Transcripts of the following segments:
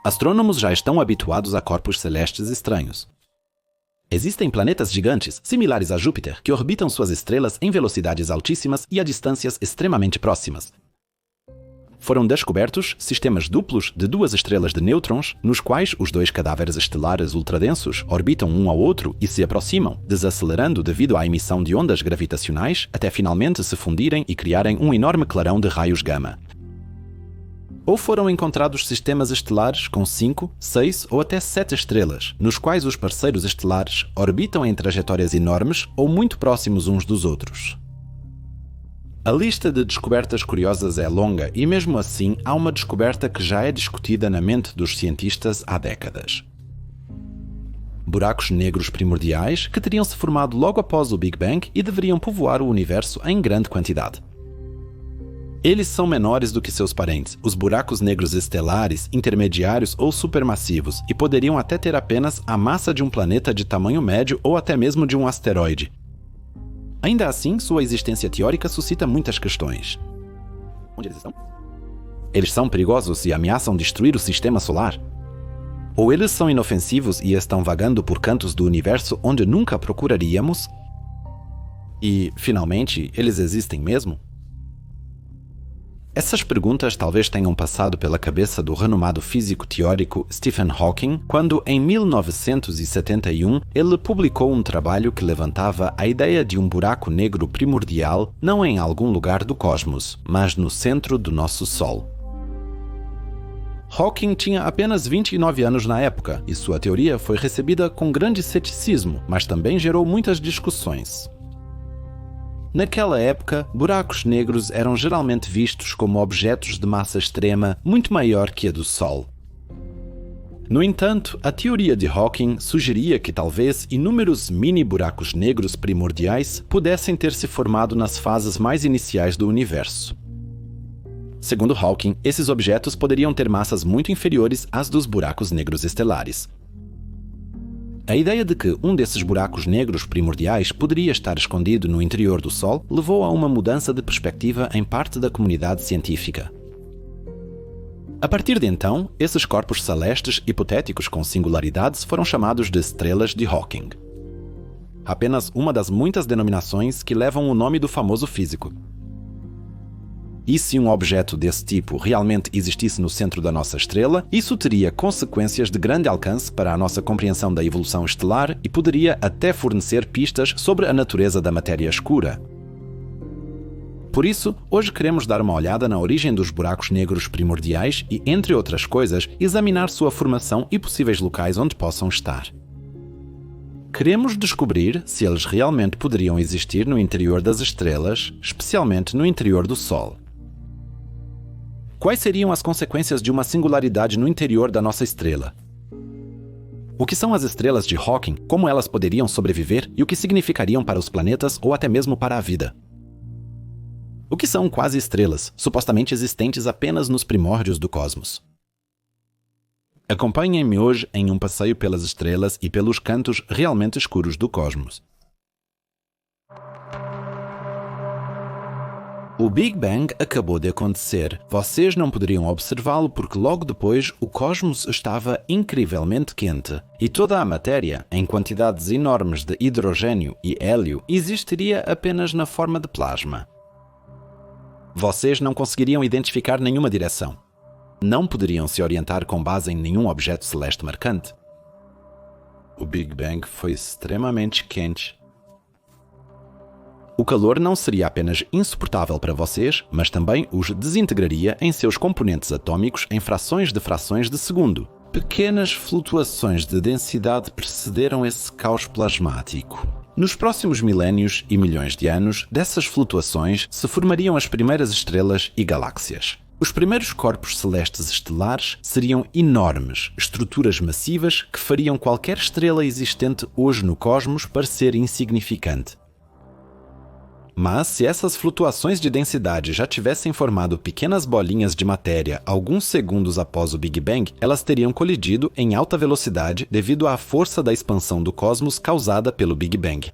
Astrônomos já estão habituados a corpos celestes estranhos. Existem planetas gigantes, similares a Júpiter, que orbitam suas estrelas em velocidades altíssimas e a distâncias extremamente próximas. Foram descobertos sistemas duplos de duas estrelas de nêutrons, nos quais os dois cadáveres estelares ultradensos orbitam um ao outro e se aproximam, desacelerando devido à emissão de ondas gravitacionais, até finalmente se fundirem e criarem um enorme clarão de raios gama. Ou foram encontrados sistemas estelares com 5, 6 ou até 7 estrelas, nos quais os parceiros estelares orbitam em trajetórias enormes ou muito próximos uns dos outros. A lista de descobertas curiosas é longa e, mesmo assim, há uma descoberta que já é discutida na mente dos cientistas há décadas. Buracos negros primordiais que teriam se formado logo após o Big Bang e deveriam povoar o universo em grande quantidade. Eles são menores do que seus parentes, os buracos negros estelares, intermediários ou supermassivos, e poderiam até ter apenas a massa de um planeta de tamanho médio ou até mesmo de um asteroide. Ainda assim, sua existência teórica suscita muitas questões. Onde eles estão? Eles são perigosos e ameaçam destruir o sistema solar? Ou eles são inofensivos e estão vagando por cantos do universo onde nunca procuraríamos? E, finalmente, eles existem mesmo? Essas perguntas talvez tenham passado pela cabeça do renomado físico teórico Stephen Hawking quando, em 1971, ele publicou um trabalho que levantava a ideia de um buraco negro primordial não em algum lugar do cosmos, mas no centro do nosso Sol. Hawking tinha apenas 29 anos na época e sua teoria foi recebida com grande ceticismo, mas também gerou muitas discussões. Naquela época, buracos negros eram geralmente vistos como objetos de massa extrema muito maior que a do Sol. No entanto, a teoria de Hawking sugeria que talvez inúmeros mini-buracos negros primordiais pudessem ter se formado nas fases mais iniciais do universo. Segundo Hawking, esses objetos poderiam ter massas muito inferiores às dos buracos negros estelares. A ideia de que um desses buracos negros primordiais poderia estar escondido no interior do Sol levou a uma mudança de perspectiva em parte da comunidade científica. A partir de então, esses corpos celestes hipotéticos com singularidades foram chamados de estrelas de Hawking. Apenas uma das muitas denominações que levam o nome do famoso físico. E se um objeto desse tipo realmente existisse no centro da nossa estrela, isso teria consequências de grande alcance para a nossa compreensão da evolução estelar e poderia até fornecer pistas sobre a natureza da matéria escura. Por isso, hoje queremos dar uma olhada na origem dos buracos negros primordiais e, entre outras coisas, examinar sua formação e possíveis locais onde possam estar. Queremos descobrir se eles realmente poderiam existir no interior das estrelas, especialmente no interior do Sol. Quais seriam as consequências de uma singularidade no interior da nossa estrela? O que são as estrelas de Hawking, como elas poderiam sobreviver e o que significariam para os planetas ou até mesmo para a vida? O que são quase-estrelas, supostamente existentes apenas nos primórdios do cosmos? Acompanhem-me hoje em um passeio pelas estrelas e pelos cantos realmente escuros do cosmos. O Big Bang acabou de acontecer. Vocês não poderiam observá-lo porque logo depois o cosmos estava incrivelmente quente e toda a matéria, em quantidades enormes de hidrogênio e hélio, existiria apenas na forma de plasma. Vocês não conseguiriam identificar nenhuma direção. Não poderiam se orientar com base em nenhum objeto celeste marcante. O Big Bang foi extremamente quente. O calor não seria apenas insuportável para vocês, mas também os desintegraria em seus componentes atômicos em frações de segundo. Pequenas flutuações de densidade precederam esse caos plasmático. Nos próximos milénios e milhões de anos, dessas flutuações se formariam as primeiras estrelas e galáxias. Os primeiros corpos celestes estelares seriam enormes, estruturas massivas que fariam qualquer estrela existente hoje no cosmos parecer insignificante. Mas se essas flutuações de densidade já tivessem formado pequenas bolinhas de matéria alguns segundos após o Big Bang, elas teriam colidido em alta velocidade devido à força da expansão do cosmos causada pelo Big Bang.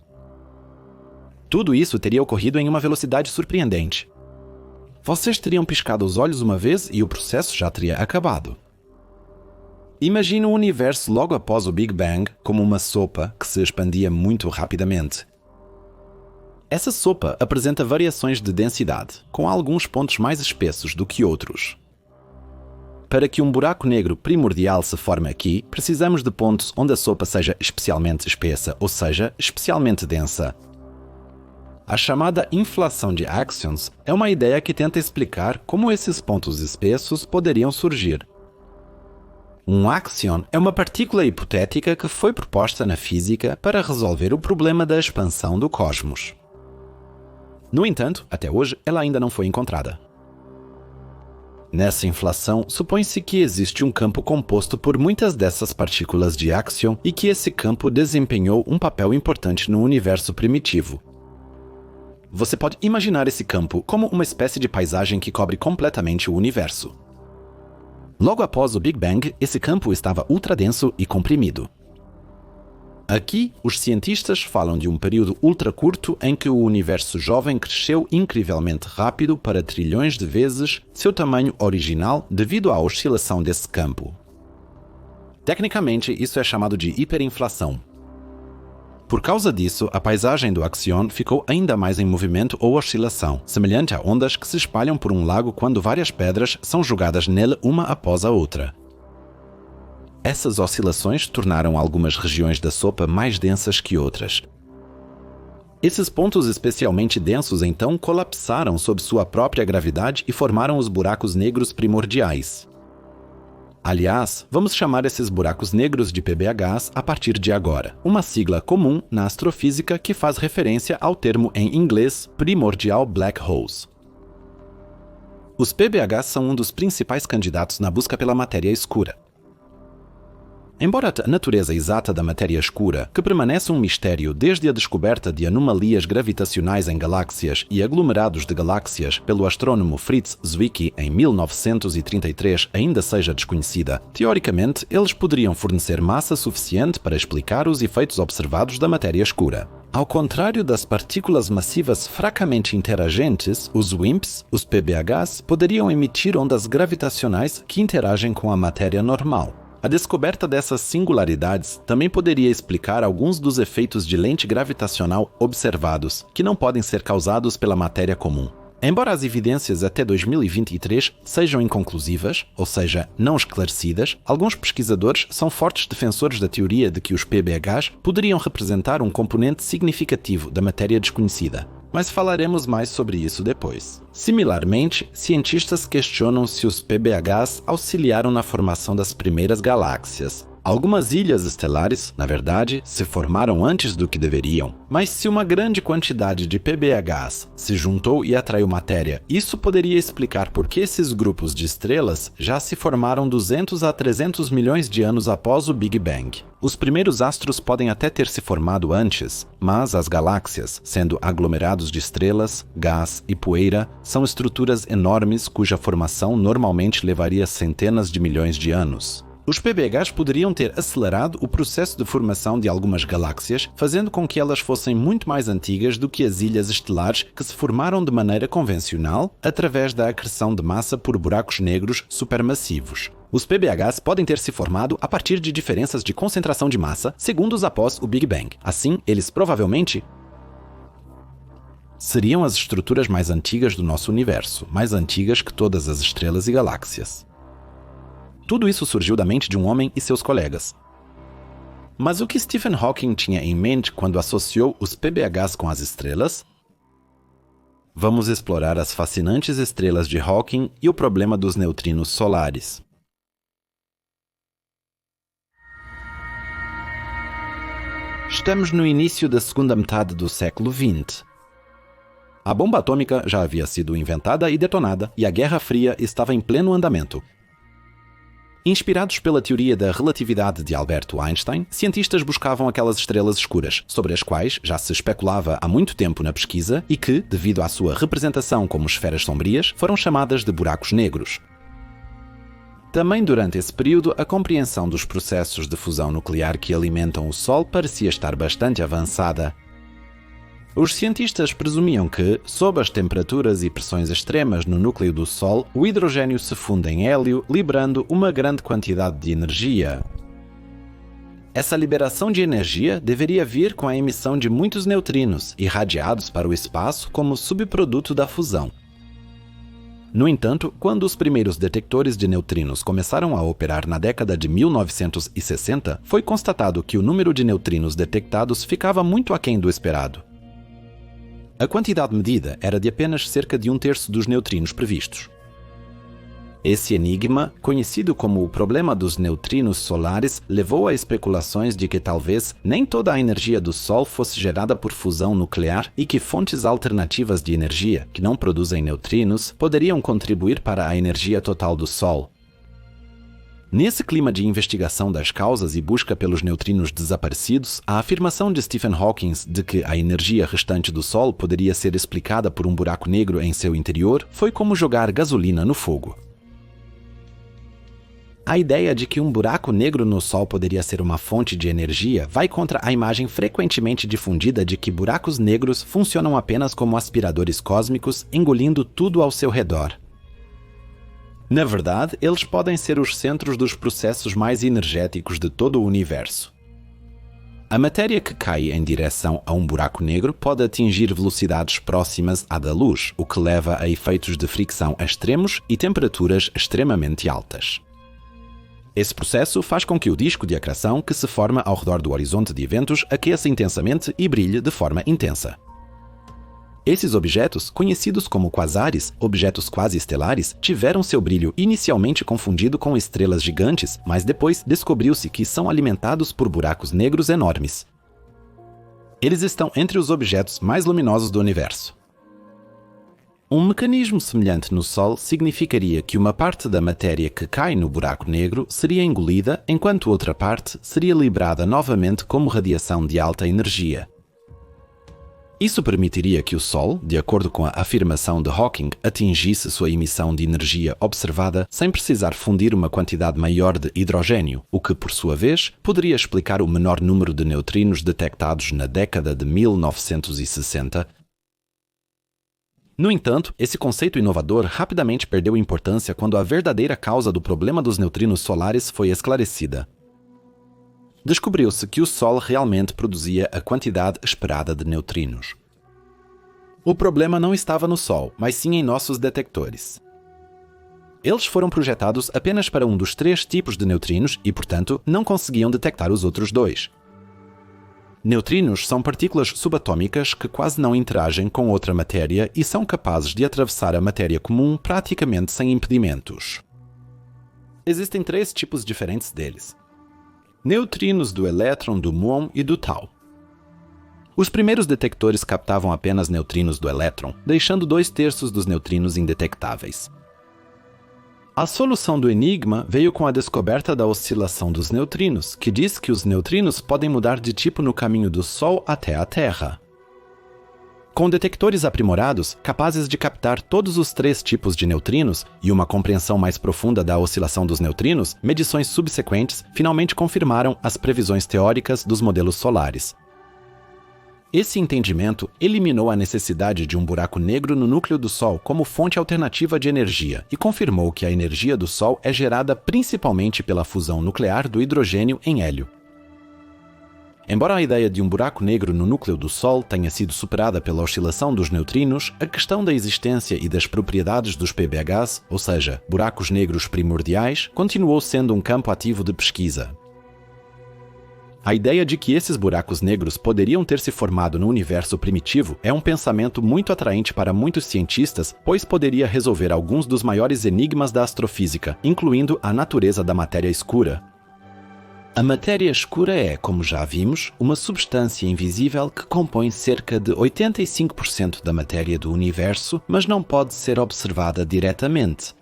Tudo isso teria ocorrido em uma velocidade surpreendente. Vocês teriam piscado os olhos uma vez e o processo já teria acabado. Imagine o universo logo após o Big Bang como uma sopa que se expandia muito rapidamente. Essa sopa apresenta variações de densidade, com alguns pontos mais espessos do que outros. Para que um buraco negro primordial se forme aqui, precisamos de pontos onde a sopa seja especialmente espessa, ou seja, especialmente densa. A chamada inflação de axions é uma ideia que tenta explicar como esses pontos espessos poderiam surgir. Um axion é uma partícula hipotética que foi proposta na física para resolver o problema da expansão do cosmos. No entanto, até hoje, ela ainda não foi encontrada. Nessa inflação, supõe-se que existe um campo composto por muitas dessas partículas de axion e que esse campo desempenhou um papel importante no universo primitivo. Você pode imaginar esse campo como uma espécie de paisagem que cobre completamente o universo. Logo após o Big Bang, esse campo estava ultradenso e comprimido. Aqui, os cientistas falam de um período ultra curto em que o universo jovem cresceu incrivelmente rápido para trilhões de vezes seu tamanho original devido à oscilação desse campo. Tecnicamente, isso é chamado de hiperinflação. Por causa disso, a paisagem do axion ficou ainda mais em movimento ou oscilação, semelhante a ondas que se espalham por um lago quando várias pedras são jogadas nele uma após a outra. Essas oscilações tornaram algumas regiões da sopa mais densas que outras. Esses pontos especialmente densos então colapsaram sob sua própria gravidade e formaram os buracos negros primordiais. Aliás, vamos chamar esses buracos negros de PBHs a partir de agora, uma sigla comum na astrofísica que faz referência ao termo em inglês Primordial Black Holes. Os PBHs são um dos principais candidatos na busca pela matéria escura. Embora a natureza exata da matéria escura, que permanece um mistério desde a descoberta de anomalias gravitacionais em galáxias e aglomerados de galáxias pelo astrônomo Fritz Zwicky em 1933, ainda seja desconhecida, teoricamente eles poderiam fornecer massa suficiente para explicar os efeitos observados da matéria escura. Ao contrário das partículas massivas fracamente interagentes, os WIMPs, os PBHs, poderiam emitir ondas gravitacionais que interagem com a matéria normal. A descoberta dessas singularidades também poderia explicar alguns dos efeitos de lente gravitacional observados, que não podem ser causados pela matéria comum. Embora as evidências até 2023 sejam inconclusivas, ou seja, não esclarecidas, alguns pesquisadores são fortes defensores da teoria de que os PBHs poderiam representar um componente significativo da matéria desconhecida. Mas falaremos mais sobre isso depois. Similarmente, cientistas questionam se os PBHs auxiliaram na formação das primeiras galáxias. Algumas ilhas estelares, na verdade, se formaram antes do que deveriam. Mas se uma grande quantidade de PBHs se juntou e atraiu matéria, isso poderia explicar por que esses grupos de estrelas já se formaram 200 a 300 milhões de anos após o Big Bang. Os primeiros astros podem até ter se formado antes, mas as galáxias, sendo aglomerados de estrelas, gás e poeira, são estruturas enormes cuja formação normalmente levaria centenas de milhões de anos. Os PBHs poderiam ter acelerado o processo de formação de algumas galáxias, fazendo com que elas fossem muito mais antigas do que as ilhas estelares que se formaram de maneira convencional através da acreção de massa por buracos negros supermassivos. Os PBHs podem ter se formado a partir de diferenças de concentração de massa segundos após o Big Bang. Assim, eles provavelmente seriam as estruturas mais antigas do nosso universo, mais antigas que todas as estrelas e galáxias. Tudo isso surgiu da mente de um homem e seus colegas. Mas o que Stephen Hawking tinha em mente quando associou os PBHs com as estrelas? Vamos explorar as fascinantes estrelas de Hawking e o problema dos neutrinos solares. Estamos no início da segunda metade do século XX. A bomba atômica já havia sido inventada e detonada, e a Guerra Fria estava em pleno andamento. Inspirados pela teoria da relatividade de Albert Einstein, cientistas buscavam aquelas estrelas escuras, sobre as quais já se especulava há muito tempo na pesquisa e que, devido à sua representação como esferas sombrias, foram chamadas de buracos negros. Também durante esse período, a compreensão dos processos de fusão nuclear que alimentam o Sol parecia estar bastante avançada. Os cientistas presumiam que, sob as temperaturas e pressões extremas no núcleo do Sol, o hidrogênio se funde em hélio, liberando uma grande quantidade de energia. Essa liberação de energia deveria vir com a emissão de muitos neutrinos, irradiados para o espaço como subproduto da fusão. No entanto, quando os primeiros detectores de neutrinos começaram a operar na década de 1960, foi constatado que o número de neutrinos detectados ficava muito aquém do esperado. A quantidade medida era de apenas cerca de 1/3 dos neutrinos previstos. Esse enigma, conhecido como o problema dos neutrinos solares, levou a especulações de que talvez nem toda a energia do Sol fosse gerada por fusão nuclear e que fontes alternativas de energia, que não produzem neutrinos, poderiam contribuir para a energia total do Sol. Nesse clima de investigação das causas e busca pelos neutrinos desaparecidos, a afirmação de Stephen Hawking de que a energia restante do Sol poderia ser explicada por um buraco negro em seu interior foi como jogar gasolina no fogo. A ideia de que um buraco negro no Sol poderia ser uma fonte de energia vai contra a imagem frequentemente difundida de que buracos negros funcionam apenas como aspiradores cósmicos, engolindo tudo ao seu redor. Na verdade, eles podem ser os centros dos processos mais energéticos de todo o universo. A matéria que cai em direção a um buraco negro pode atingir velocidades próximas à da luz, o que leva a efeitos de fricção extremos e temperaturas extremamente altas. Esse processo faz com que o disco de acreção que se forma ao redor do horizonte de eventos aqueça intensamente e brilhe de forma intensa. Esses objetos, conhecidos como quasares, objetos quasi-estelares, tiveram seu brilho inicialmente confundido com estrelas gigantes, mas depois descobriu-se que são alimentados por buracos negros enormes. Eles estão entre os objetos mais luminosos do universo. Um mecanismo semelhante no Sol significaria que uma parte da matéria que cai no buraco negro seria engolida, enquanto outra parte seria liberada novamente como radiação de alta energia. Isso permitiria que o Sol, de acordo com a afirmação de Hawking, atingisse sua emissão de energia observada sem precisar fundir uma quantidade maior de hidrogênio, o que, por sua vez, poderia explicar o menor número de neutrinos detectados na década de 1960. No entanto, esse conceito inovador rapidamente perdeu importância quando a verdadeira causa do problema dos neutrinos solares foi esclarecida. Descobriu-se que o Sol realmente produzia a quantidade esperada de neutrinos. O problema não estava no Sol, mas sim em nossos detectores. Eles foram projetados apenas para um dos 3 tipos de neutrinos e, portanto, não conseguiam detectar os outros 2. Neutrinos são partículas subatômicas que quase não interagem com outra matéria e são capazes de atravessar a matéria comum praticamente sem impedimentos. Existem 3 tipos diferentes deles: neutrinos do elétron, do muon e do tau. Os primeiros detectores captavam apenas neutrinos do elétron, deixando 2/3 dos neutrinos indetectáveis. A solução do enigma veio com a descoberta da oscilação dos neutrinos, que diz que os neutrinos podem mudar de tipo no caminho do Sol até a Terra. Com detectores aprimorados, capazes de captar todos os 3 tipos de neutrinos e uma compreensão mais profunda da oscilação dos neutrinos, medições subsequentes finalmente confirmaram as previsões teóricas dos modelos solares. Esse entendimento eliminou a necessidade de um buraco negro no núcleo do Sol como fonte alternativa de energia e confirmou que a energia do Sol é gerada principalmente pela fusão nuclear do hidrogênio em hélio. Embora a ideia de um buraco negro no núcleo do Sol tenha sido superada pela oscilação dos neutrinos, a questão da existência e das propriedades dos PBHs, ou seja, buracos negros primordiais, continuou sendo um campo ativo de pesquisa. A ideia de que esses buracos negros poderiam ter se formado no universo primitivo é um pensamento muito atraente para muitos cientistas, pois poderia resolver alguns dos maiores enigmas da astrofísica, incluindo a natureza da matéria escura. A matéria escura é, como já vimos, uma substância invisível que compõe cerca de 85% da matéria do universo, mas não pode ser observada diretamente.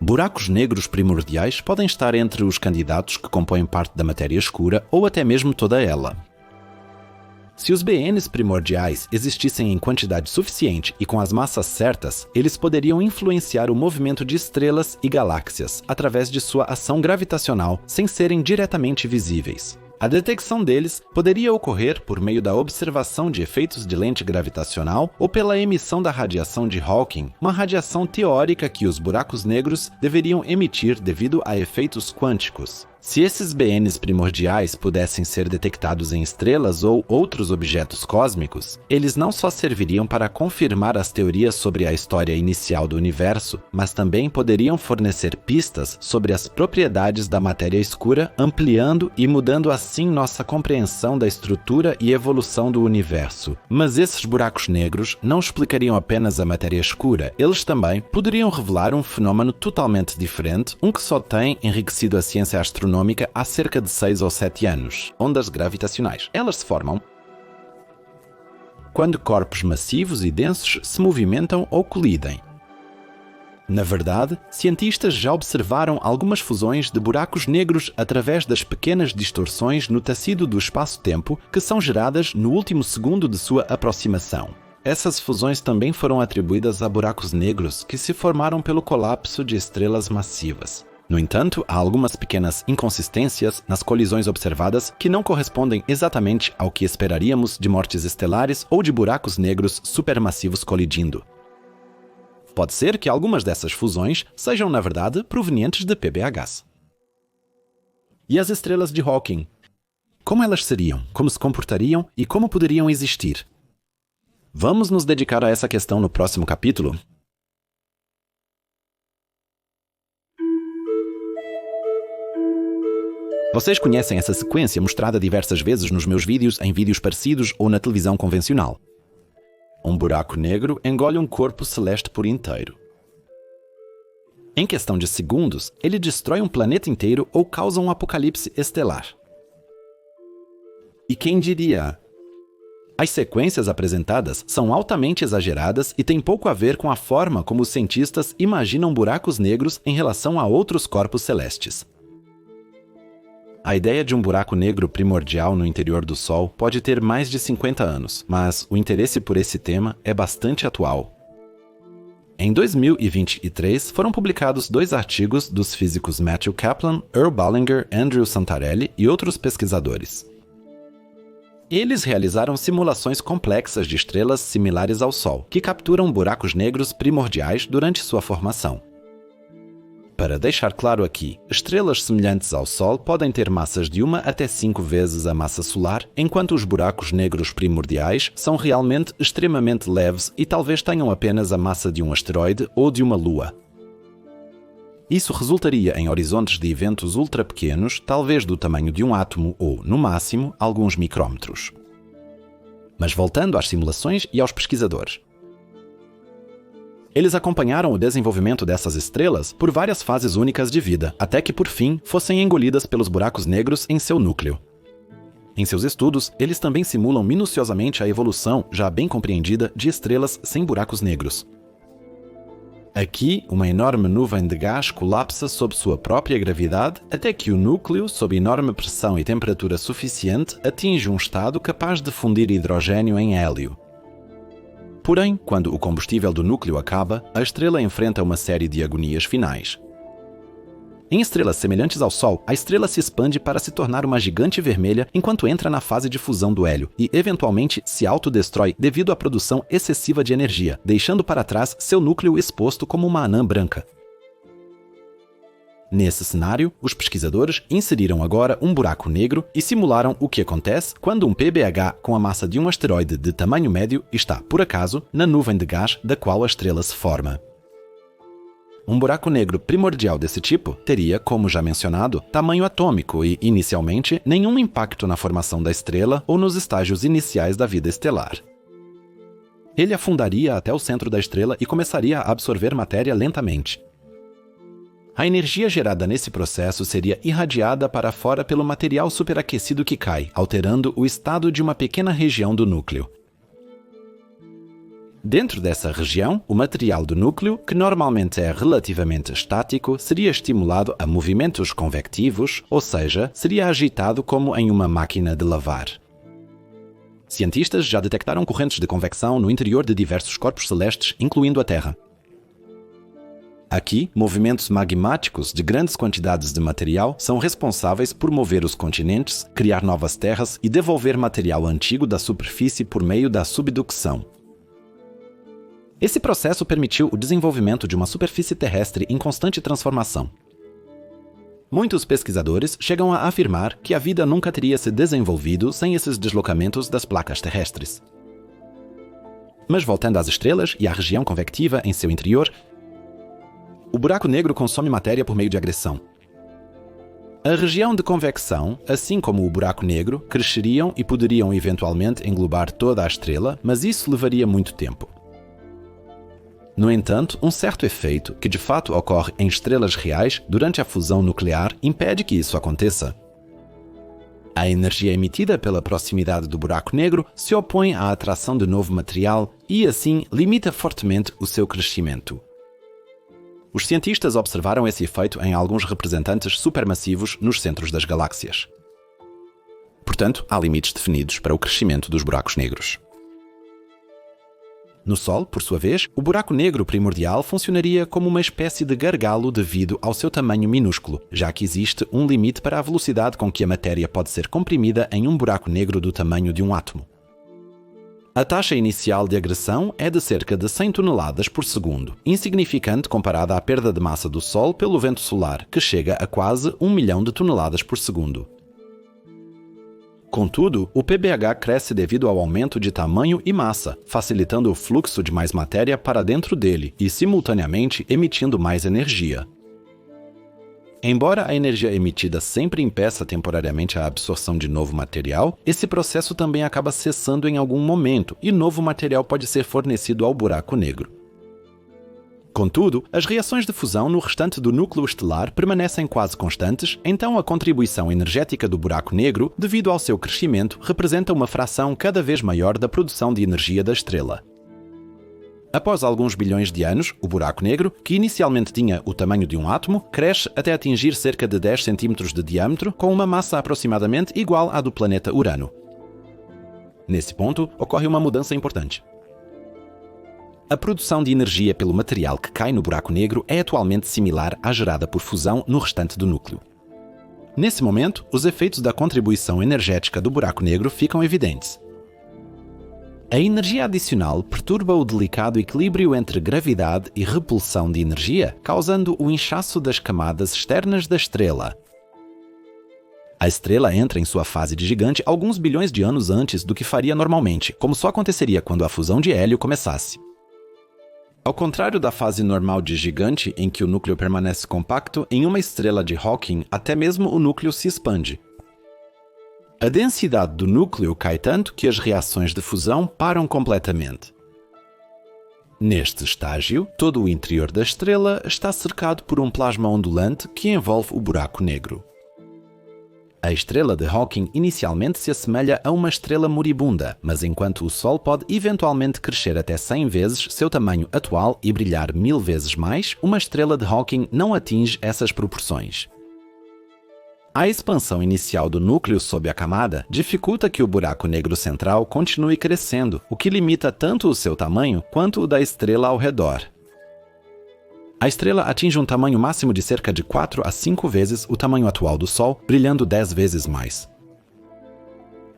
Buracos negros primordiais podem estar entre os candidatos que compõem parte da matéria escura ou até mesmo toda ela. Se os BNs primordiais existissem em quantidade suficiente e com as massas certas, eles poderiam influenciar o movimento de estrelas e galáxias através de sua ação gravitacional sem serem diretamente visíveis. A detecção deles poderia ocorrer por meio da observação de efeitos de lente gravitacional ou pela emissão da radiação de Hawking, uma radiação teórica que os buracos negros deveriam emitir devido a efeitos quânticos. Se esses BNs primordiais pudessem ser detectados em estrelas ou outros objetos cósmicos, eles não só serviriam para confirmar as teorias sobre a história inicial do universo, mas também poderiam fornecer pistas sobre as propriedades da matéria escura, ampliando e mudando assim nossa compreensão da estrutura e evolução do universo. Mas esses buracos negros não explicariam apenas a matéria escura, eles também poderiam revelar um fenômeno totalmente diferente, um que só tem enriquecido a ciência astronômica há cerca de 6 ou 7 anos: ondas gravitacionais. Elas se formam quando corpos massivos e densos se movimentam ou colidem. Na verdade, cientistas já observaram algumas fusões de buracos negros através das pequenas distorções no tecido do espaço-tempo que são geradas no último segundo de sua aproximação. Essas fusões também foram atribuídas a buracos negros que se formaram pelo colapso de estrelas massivas. No entanto, há algumas pequenas inconsistências nas colisões observadas que não correspondem exatamente ao que esperaríamos de mortes estelares ou de buracos negros supermassivos colidindo. Pode ser que algumas dessas fusões sejam, na verdade, provenientes de PBHs. E as estrelas de Hawking? Como elas seriam? Como se comportariam? E como poderiam existir? Vamos nos dedicar a essa questão no próximo capítulo? Vocês conhecem essa sequência mostrada diversas vezes nos meus vídeos, em vídeos parecidos ou na televisão convencional. Um buraco negro engole um corpo celeste por inteiro. Em questão de segundos, ele destrói um planeta inteiro ou causa um apocalipse estelar. E quem diria? As sequências apresentadas são altamente exageradas e têm pouco a ver com a forma como os cientistas imaginam buracos negros em relação a outros corpos celestes. A ideia de um buraco negro primordial no interior do Sol pode ter mais de 50 anos, mas o interesse por esse tema é bastante atual. Em 2023, foram publicados 2 artigos dos físicos Matthew Kaplan, Earl Ballinger, Andrew Santarelli e outros pesquisadores. Eles realizaram simulações complexas de estrelas similares ao Sol, que capturam buracos negros primordiais durante sua formação. Para deixar claro aqui, estrelas semelhantes ao Sol podem ter massas de 1 até 5 vezes a massa solar, enquanto os buracos negros primordiais são realmente extremamente leves e talvez tenham apenas a massa de um asteroide ou de uma lua. Isso resultaria em horizontes de eventos ultra pequenos, talvez do tamanho de um átomo ou, no máximo, alguns micrômetros. Mas voltando às simulações e aos pesquisadores. Eles acompanharam o desenvolvimento dessas estrelas por várias fases únicas de vida, até que, por fim, fossem engolidas pelos buracos negros em seu núcleo. Em seus estudos, eles também simulam minuciosamente a evolução, já bem compreendida, de estrelas sem buracos negros. Aqui, uma enorme nuvem de gás colapsa sob sua própria gravidade até que o núcleo, sob enorme pressão e temperatura suficiente, atinge um estado capaz de fundir hidrogênio em hélio. Porém, quando o combustível do núcleo acaba, a estrela enfrenta uma série de agonias finais. Em estrelas semelhantes ao Sol, a estrela se expande para se tornar uma gigante vermelha enquanto entra na fase de fusão do hélio e, eventualmente, se autodestrói devido à produção excessiva de energia, deixando para trás seu núcleo exposto como uma anã branca. Nesse cenário, os pesquisadores inseriram agora um buraco negro e simularam o que acontece quando um PBH com a massa de um asteroide de tamanho médio está, por acaso, na nuvem de gás da qual a estrela se forma. Um buraco negro primordial desse tipo teria, como já mencionado, tamanho atômico e, inicialmente, nenhum impacto na formação da estrela ou nos estágios iniciais da vida estelar. Ele afundaria até o centro da estrela e começaria a absorver matéria lentamente. A energia gerada nesse processo seria irradiada para fora pelo material superaquecido que cai, alterando o estado de uma pequena região do núcleo. Dentro dessa região, o material do núcleo, que normalmente é relativamente estático, seria estimulado a movimentos convectivos, ou seja, seria agitado como em uma máquina de lavar. Cientistas já detectaram correntes de convecção no interior de diversos corpos celestes, incluindo a Terra. Aqui, movimentos magmáticos de grandes quantidades de material são responsáveis por mover os continentes, criar novas terras e devolver material antigo da superfície por meio da subducção. Esse processo permitiu o desenvolvimento de uma superfície terrestre em constante transformação. Muitos pesquisadores chegam a afirmar que a vida nunca teria se desenvolvido sem esses deslocamentos das placas terrestres. Mas voltando às estrelas e à região convectiva em seu interior, o buraco negro consome matéria por meio de agressão. A região de convecção, assim como o buraco negro, cresceriam e poderiam eventualmente englobar toda a estrela, mas isso levaria muito tempo. No entanto, um certo efeito, que de fato ocorre em estrelas reais durante a fusão nuclear, impede que isso aconteça. A energia emitida pela proximidade do buraco negro se opõe à atração de novo material e, assim, limita fortemente o seu crescimento. Os cientistas observaram esse efeito em alguns representantes supermassivos nos centros das galáxias. Portanto, há limites definidos para o crescimento dos buracos negros. No Sol, por sua vez, o buraco negro primordial funcionaria como uma espécie de gargalo devido ao seu tamanho minúsculo, já que existe um limite para a velocidade com que a matéria pode ser comprimida em um buraco negro do tamanho de um átomo. A taxa inicial de agressão é de cerca de 100 toneladas por segundo, insignificante comparada à perda de massa do Sol pelo vento solar, que chega a quase 1 milhão de toneladas por segundo. Contudo, o PBH cresce devido ao aumento de tamanho e massa, facilitando o fluxo de mais matéria para dentro dele e, simultaneamente, emitindo mais energia. Embora a energia emitida sempre impeça temporariamente a absorção de novo material, esse processo também acaba cessando em algum momento e novo material pode ser fornecido ao buraco negro. Contudo, as reações de fusão no restante do núcleo estelar permanecem quase constantes, então a contribuição energética do buraco negro, devido ao seu crescimento, representa uma fração cada vez maior da produção de energia da estrela. Após alguns bilhões de anos, o buraco negro, que inicialmente tinha o tamanho de um átomo, cresce até atingir cerca de 10 cm de diâmetro, com uma massa aproximadamente igual à do planeta Urano. Nesse ponto, ocorre uma mudança importante. A produção de energia pelo material que cai no buraco negro é atualmente similar à gerada por fusão no restante do núcleo. Nesse momento, os efeitos da contribuição energética do buraco negro ficam evidentes. A energia adicional perturba o delicado equilíbrio entre gravidade e repulsão de energia, causando o inchaço das camadas externas da estrela. A estrela entra em sua fase de gigante alguns bilhões de anos antes do que faria normalmente, como só aconteceria quando a fusão de hélio começasse. Ao contrário da fase normal de gigante, em que o núcleo permanece compacto, em uma estrela de Hawking, até mesmo o núcleo se expande. A densidade do núcleo cai tanto que as reações de fusão param completamente. Neste estágio, todo o interior da estrela está cercado por um plasma ondulante que envolve o buraco negro. A estrela de Hawking inicialmente se assemelha a uma estrela moribunda, mas enquanto o Sol pode eventualmente crescer até 100 vezes seu tamanho atual e brilhar 1000 vezes mais, uma estrela de Hawking não atinge essas proporções. A expansão inicial do núcleo sob a camada dificulta que o buraco negro central continue crescendo, o que limita tanto o seu tamanho quanto o da estrela ao redor. A estrela atinge um tamanho máximo de cerca de 4 a 5 vezes o tamanho atual do Sol, brilhando 10 vezes mais.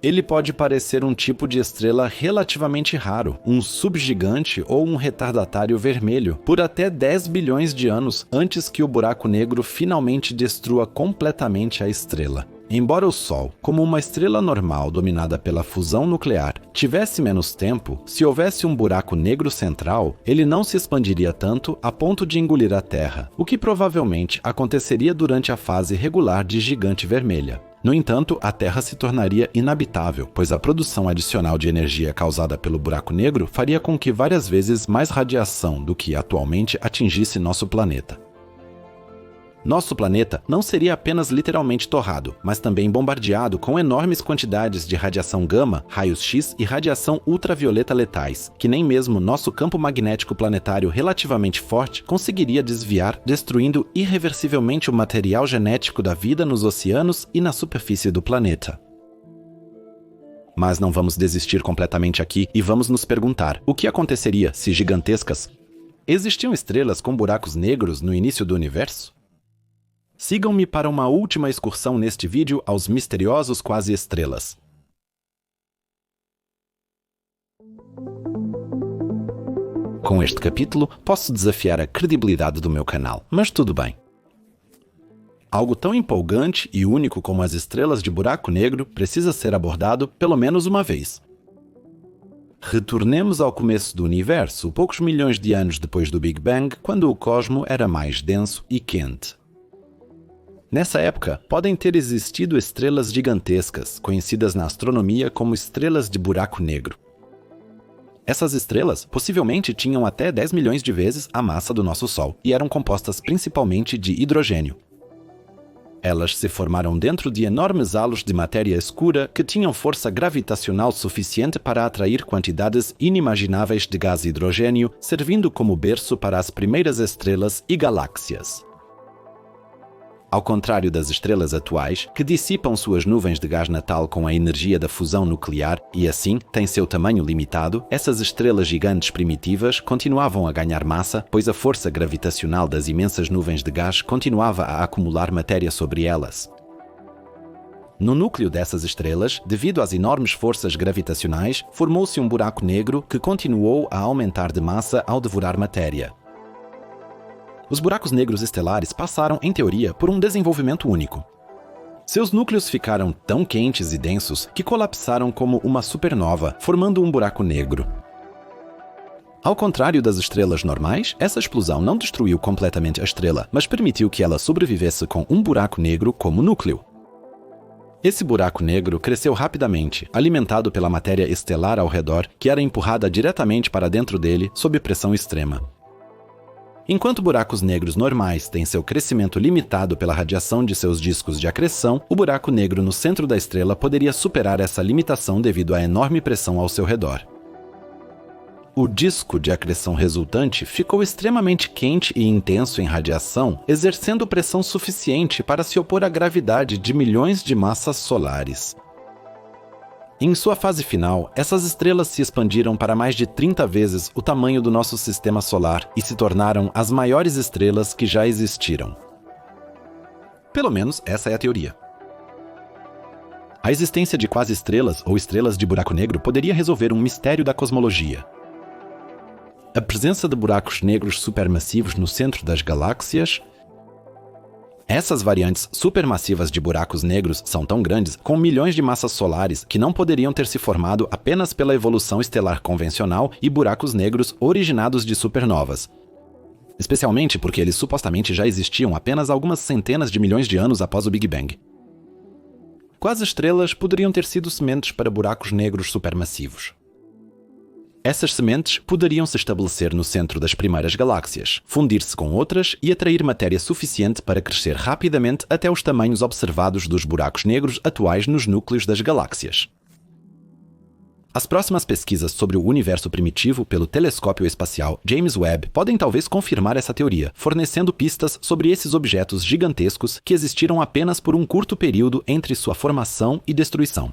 Ele pode parecer um tipo de estrela relativamente raro, um subgigante ou um retardatário vermelho, por até 10 bilhões de anos antes que o buraco negro finalmente destrua completamente a estrela. Embora o Sol, como uma estrela normal dominada pela fusão nuclear, tivesse menos tempo, se houvesse um buraco negro central, ele não se expandiria tanto a ponto de engolir a Terra, o que provavelmente aconteceria durante a fase regular de gigante vermelha. No entanto, a Terra se tornaria inabitável, pois a produção adicional de energia causada pelo buraco negro faria com que várias vezes mais radiação do que atualmente atingisse nosso planeta. Nosso planeta não seria apenas literalmente torrado, mas também bombardeado com enormes quantidades de radiação gama, raios X e radiação ultravioleta letais, que nem mesmo nosso campo magnético planetário relativamente forte conseguiria desviar, destruindo irreversivelmente o material genético da vida nos oceanos e na superfície do planeta. Mas não vamos desistir completamente aqui e vamos nos perguntar: o que aconteceria se gigantescas, Existiam estrelas com buracos negros no início do universo? Sigam-me para uma última excursão neste vídeo aos misteriosos quase-estrelas. Com este capítulo, posso desafiar a credibilidade do meu canal, mas tudo bem. Algo tão empolgante e único como as estrelas de buraco negro precisa ser abordado pelo menos uma vez. Retornemos ao começo do universo, poucos milhões de anos depois do Big Bang, quando o cosmo era mais denso e quente. Nessa época, podem ter existido estrelas gigantescas, conhecidas na astronomia como estrelas de buraco negro. Essas estrelas possivelmente tinham até 10 milhões de vezes a massa do nosso Sol e eram compostas principalmente de hidrogênio. Elas se formaram dentro de enormes halos de matéria escura que tinham força gravitacional suficiente para atrair quantidades inimagináveis de gás hidrogênio, servindo como berço para as primeiras estrelas e galáxias. Ao contrário das estrelas atuais, que dissipam suas nuvens de gás natal com a energia da fusão nuclear e, assim, têm seu tamanho limitado, essas estrelas gigantes primitivas continuavam a ganhar massa, pois a força gravitacional das imensas nuvens de gás continuava a acumular matéria sobre elas. No núcleo dessas estrelas, devido às enormes forças gravitacionais, formou-se um buraco negro que continuou a aumentar de massa ao devorar matéria. Os buracos negros estelares passaram, em teoria, por um desenvolvimento único. Seus núcleos ficaram tão quentes e densos que colapsaram como uma supernova, formando um buraco negro. Ao contrário das estrelas normais, essa explosão não destruiu completamente a estrela, mas permitiu que ela sobrevivesse com um buraco negro como núcleo. Esse buraco negro cresceu rapidamente, alimentado pela matéria estelar ao redor, que era empurrada diretamente para dentro dele sob pressão extrema. Enquanto buracos negros normais têm seu crescimento limitado pela radiação de seus discos de acreção, o buraco negro no centro da estrela poderia superar essa limitação devido à enorme pressão ao seu redor. O disco de acreção resultante ficou extremamente quente e intenso em radiação, exercendo pressão suficiente para se opor à gravidade de milhões de massas solares. Em sua fase final, essas estrelas se expandiram para mais de 30 vezes o tamanho do nosso sistema solar e se tornaram as maiores estrelas que já existiram. Pelo menos essa é a teoria. A existência de quase-estrelas ou estrelas de buraco negro poderia resolver um mistério da cosmologia. A presença de buracos negros supermassivos no centro das galáxias. Essas variantes supermassivas de buracos negros são tão grandes, com milhões de massas solares, que não poderiam ter se formado apenas pela evolução estelar convencional e buracos negros originados de supernovas. Especialmente porque eles supostamente já existiam apenas algumas centenas de milhões de anos após o Big Bang. Quase-estrelas poderiam ter sido sementes para buracos negros supermassivos. Essas sementes poderiam se estabelecer no centro das primeiras galáxias, fundir-se com outras e atrair matéria suficiente para crescer rapidamente até os tamanhos observados dos buracos negros atuais nos núcleos das galáxias. As próximas pesquisas sobre o universo primitivo pelo telescópio espacial James Webb podem talvez confirmar essa teoria, fornecendo pistas sobre esses objetos gigantescos que existiram apenas por um curto período entre sua formação e destruição.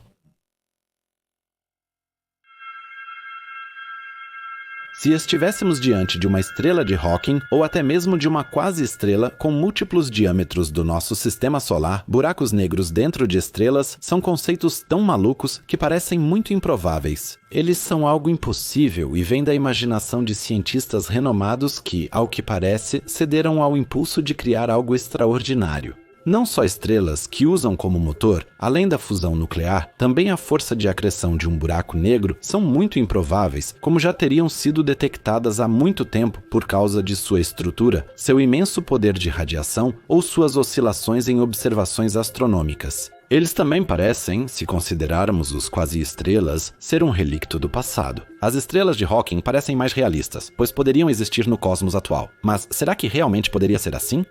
Se estivéssemos diante de uma estrela de Hawking ou até mesmo de uma quase-estrela com múltiplos diâmetros do nosso sistema solar, buracos negros dentro de estrelas são conceitos tão malucos que parecem muito improváveis. Eles são algo impossível e vêm da imaginação de cientistas renomados que, ao que parece, cederam ao impulso de criar algo extraordinário. Não só estrelas que usam como motor, além da fusão nuclear, também a força de acreção de um buraco negro são muito improváveis, como já teriam sido detectadas há muito tempo por causa de sua estrutura, seu imenso poder de radiação ou suas oscilações em observações astronômicas. Eles também parecem, se considerarmos os quase-estrelas, ser um relicto do passado. As estrelas de Hawking parecem mais realistas, pois poderiam existir no cosmos atual. Mas será que realmente poderia ser assim?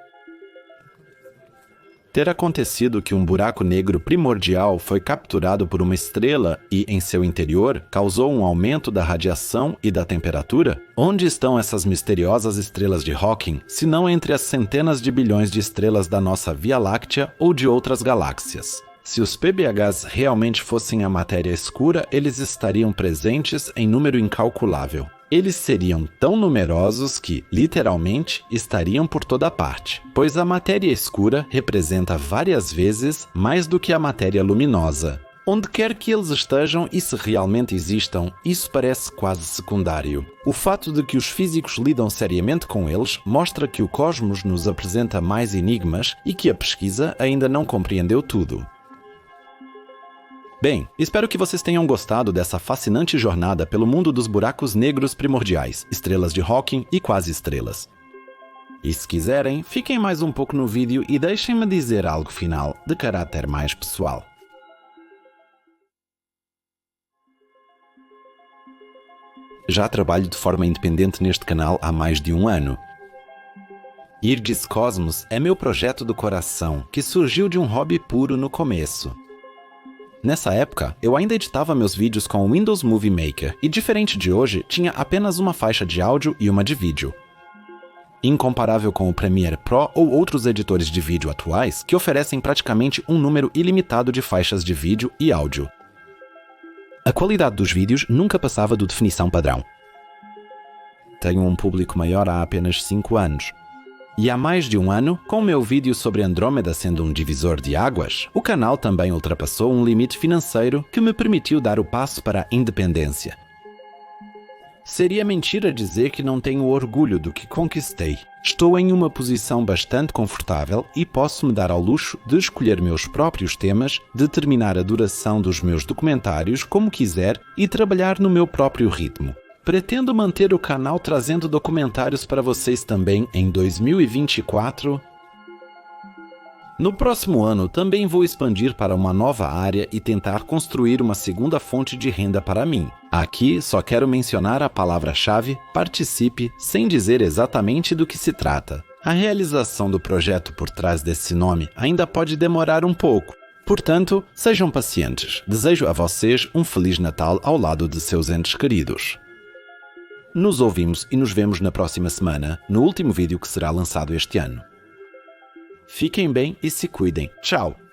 Ter acontecido que um buraco negro primordial foi capturado por uma estrela e, em seu interior, causou um aumento da radiação e da temperatura? Onde estão essas misteriosas estrelas de Hawking, se não entre as centenas de bilhões de estrelas da nossa Via Láctea ou de outras galáxias? Se os PBHs realmente fossem a matéria escura, eles estariam presentes em número incalculável. Eles seriam tão numerosos que, literalmente, estariam por toda parte, pois a matéria escura representa várias vezes mais do que a matéria luminosa. Onde quer que eles estejam e se realmente existam, isso parece quase secundário. O fato de que os físicos lidam seriamente com eles mostra que o cosmos nos apresenta mais enigmas e que a pesquisa ainda não compreendeu tudo. Bem, espero que vocês tenham gostado dessa fascinante jornada pelo mundo dos buracos negros primordiais, estrelas de Hawking e quase-estrelas. E se quiserem, fiquem mais um pouco no vídeo e deixem-me dizer algo final de caráter mais pessoal. Já trabalho de forma independente neste canal há mais de um ano. Irdis Cosmos é meu projeto do coração, que surgiu de um hobby puro no começo. Nessa época, eu ainda editava meus vídeos com o Windows Movie Maker e, diferente de hoje, tinha apenas uma faixa de áudio e uma de vídeo. Incomparável com o Premiere Pro ou outros editores de vídeo atuais que oferecem praticamente um número ilimitado de faixas de vídeo e áudio. A qualidade dos vídeos nunca passava do definição padrão. Tenho um público maior há apenas 5 anos. E há mais de um ano, com o meu vídeo sobre Andrômeda sendo um divisor de águas, o canal também ultrapassou um limite financeiro que me permitiu dar o passo para a independência. Seria mentira dizer que não tenho orgulho do que conquistei. Estou em uma posição bastante confortável e posso me dar ao luxo de escolher meus próprios temas, determinar a duração dos meus documentários como quiser e trabalhar no meu próprio ritmo. Pretendo manter o canal trazendo documentários para vocês também em 2024. No próximo ano, também vou expandir para uma nova área e tentar construir uma segunda fonte de renda para mim. Aqui só quero mencionar a palavra-chave participe sem dizer exatamente do que se trata. A realização do projeto por trás desse nome ainda pode demorar um pouco. Portanto, sejam pacientes. Desejo a vocês um Feliz Natal ao lado de seus entes queridos. Nos ouvimos e nos vemos na próxima semana, no último vídeo que será lançado este ano. Fiquem bem e se cuidem. Tchau!